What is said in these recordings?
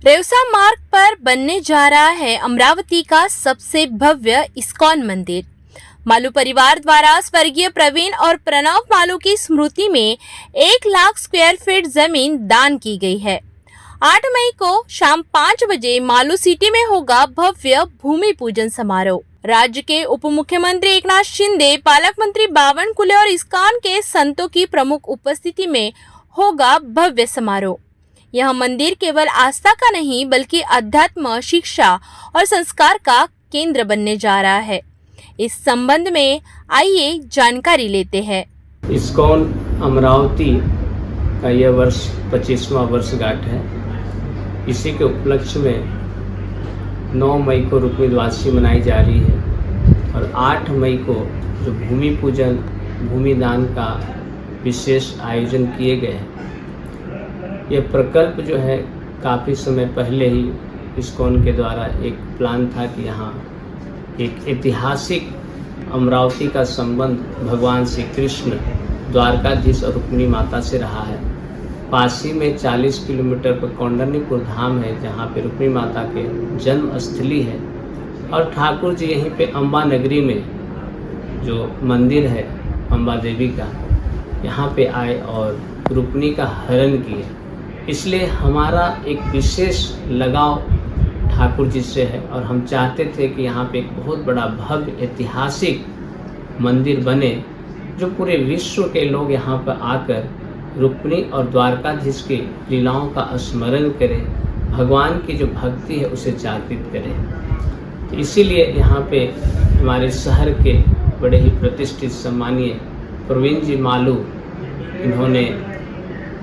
रेवसा मार्ग पर बनने जा रहा है अमरावती का सबसे भव्य इस्कॉन मंदिर। मालू परिवार द्वारा स्वर्गीय प्रवीण और प्रणव मालू की स्मृति में 1 लाख स्क्वायर फीट जमीन दान की गई है। 8 मई को शाम 5 बजे मालू सिटी में होगा भव्य भूमि पूजन समारोह। राज्य के उप मुख्यमंत्री एकनाथ शिंदे, पालक मंत्री बावन कुले और इस्कॉन के संतों की प्रमुख उपस्थिति में होगा भव्य समारोह। यह मंदिर केवल आस्था का नहीं बल्कि अध्यात्म, शिक्षा और संस्कार का केंद्र बनने जा रहा है। इस संबंध में आइए जानकारी लेते हैं। इस्कॉन अमरावती का यह वर्ष 25वां वर्षगांठ है। इसी के उपलक्ष्य में 9 मई को रुक्मी द्वादशी मनाई जा रही है और 8 मई को जो भूमि पूजन, भूमि दान का विशेष आयोजन किए गए हैं। यह प्रकल्प जो है काफ़ी समय पहले ही इस्कॉन के द्वारा एक प्लान था कि यहाँ एक ऐतिहासिक अमरावती का संबंध भगवान श्री कृष्ण द्वारकाधीश और रुक्मिणी माता से रहा है। पास ही में 40 किलोमीटर पर कौंडन्यपुर धाम है जहाँ पे रुक्मिणी माता के जन्म स्थली है और ठाकुर जी यहीं पे अम्बा नगरी में जो मंदिर है अम्बा देवी का, यहाँ पे आए और रुक्मिणी का हरण किए। इसलिए हमारा एक विशेष लगाव ठाकुर जी से है और हम चाहते थे कि यहाँ पे एक बहुत बड़ा भव्य ऐतिहासिक मंदिर बने जो पूरे विश्व के लोग यहाँ पर आकर रुक्मिणी और द्वारकाधीश की लीलाओं का स्मरण करें, भगवान की जो भक्ति है उसे जागृत करें। इसीलिए यहाँ पे हमारे शहर के बड़े ही प्रतिष्ठित सम्मानीय प्रवीण जी मालू,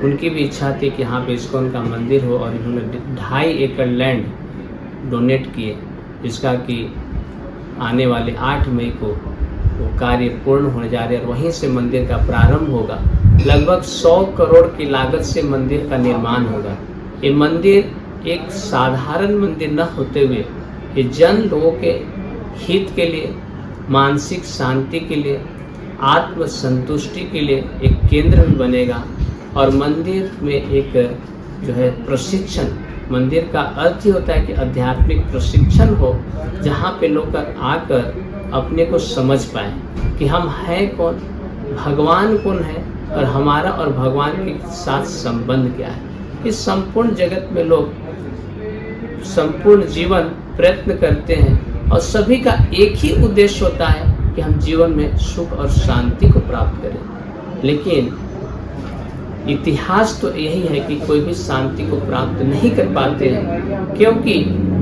उनकी भी इच्छा थी कि यहाँ पे इस्कॉन का मंदिर हो और इन्होंने 2.5 एकड़ लैंड डोनेट किए, जिसका कि आने वाले 8 मई को वो कार्य पूर्ण होने जा रहे हैं और वहीं से मंदिर का प्रारंभ होगा। लगभग 100 करोड़ की लागत से मंदिर का निर्माण होगा। ये मंदिर एक साधारण मंदिर न होते हुए ये जन लोगों के हित के लिए, मानसिक शांति के लिए, आत्म संतुष्टि के लिए एक केंद्र भी बनेगा। और मंदिर में एक जो है प्रशिक्षण, मंदिर का अर्थ ही होता है कि आध्यात्मिक प्रशिक्षण हो, जहाँ पे लोग आकर अपने को समझ पाए कि हम हैं कौन, भगवान कौन है और हमारा और भगवान के साथ संबंध क्या है। इस संपूर्ण जगत में लोग संपूर्ण जीवन प्रयत्न करते हैं और सभी का एक ही उद्देश्य होता है कि हम जीवन में सुख और शांति को प्राप्त करें। लेकिन इतिहास तो यही है कि कोई भी शांति को प्राप्त नहीं कर पाते हैं, क्योंकि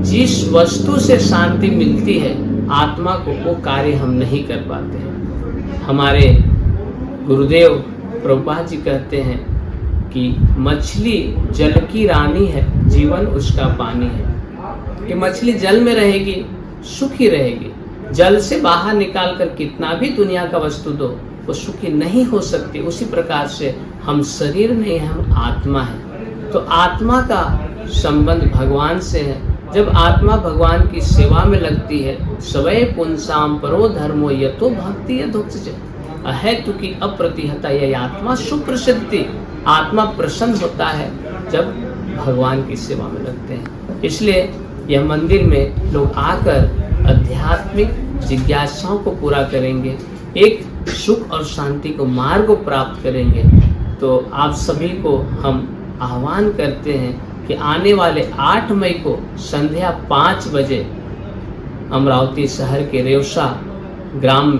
जिस वस्तु से शांति मिलती है आत्मा को, वो कार्य हम नहीं कर पाते हैं। हमारे गुरुदेव प्रभुपाद जी कहते हैं कि मछली जल की रानी है, जीवन उसका पानी है। कि मछली जल में रहेगी, सुखी रहेगी। जल से बाहर निकाल कर कितना भी दुनिया का वस्तु दो, वो सुखी नहीं हो सकती। उसी प्रकार से हम शरीर नहीं है, हम आत्मा है। तो आत्मा का संबंध भगवान से है। जब आत्मा भगवान की सेवा में लगती है, स्वय पुंसाम परो धर्मो यतो भक्ति यथोक्त अहेतु की अप्रतिहता, यह आत्मा सुप्रसिद्धि। आत्मा प्रसन्न होता है जब भगवान की सेवा में लगते हैं। इसलिए यह मंदिर में लोग आकर आध्यात्मिक जिज्ञासाओं को पूरा करेंगे, एक सुख और शांति को मार्ग को प्राप्त करेंगे। तो आप सभी को हम आह्वान करते हैं कि आने वाले 8 मई को संध्या 5 बजे अमरावती शहर के रेवसा ग्राम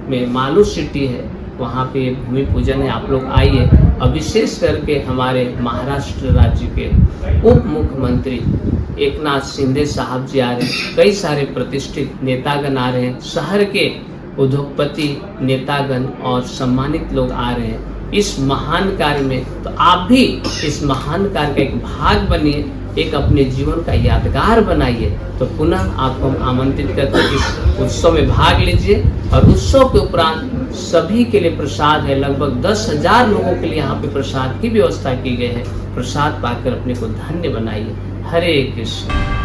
में मालू सिटी है, वहाँ पे भूमि पूजन है। आप लोग आइए और विशेष करके हमारे महाराष्ट्र राज्य के उप मुख्यमंत्री एकनाथ शिंदे साहब जी आ रहे हैं, कई सारे प्रतिष्ठित नेतागण आ रहे हैं, शहर के उद्योगपति नेतागण और सम्मानित लोग आ रहे हैं इस महान कार्य में। तो आप भी इस महान कार्य का एक भाग बनिए, एक अपने जीवन का यादगार बनाइए। तो पुनः आपको हम आमंत्रित करते हैं इस उत्सव में भाग लीजिए। और उत्सव के उपरांत सभी के लिए प्रसाद है, लगभग 10,000 लोगों के लिए यहाँ पे प्रसाद की व्यवस्था की गई है। प्रसाद पाकर अपने को धन्य बनाइए। हरे कृष्ण।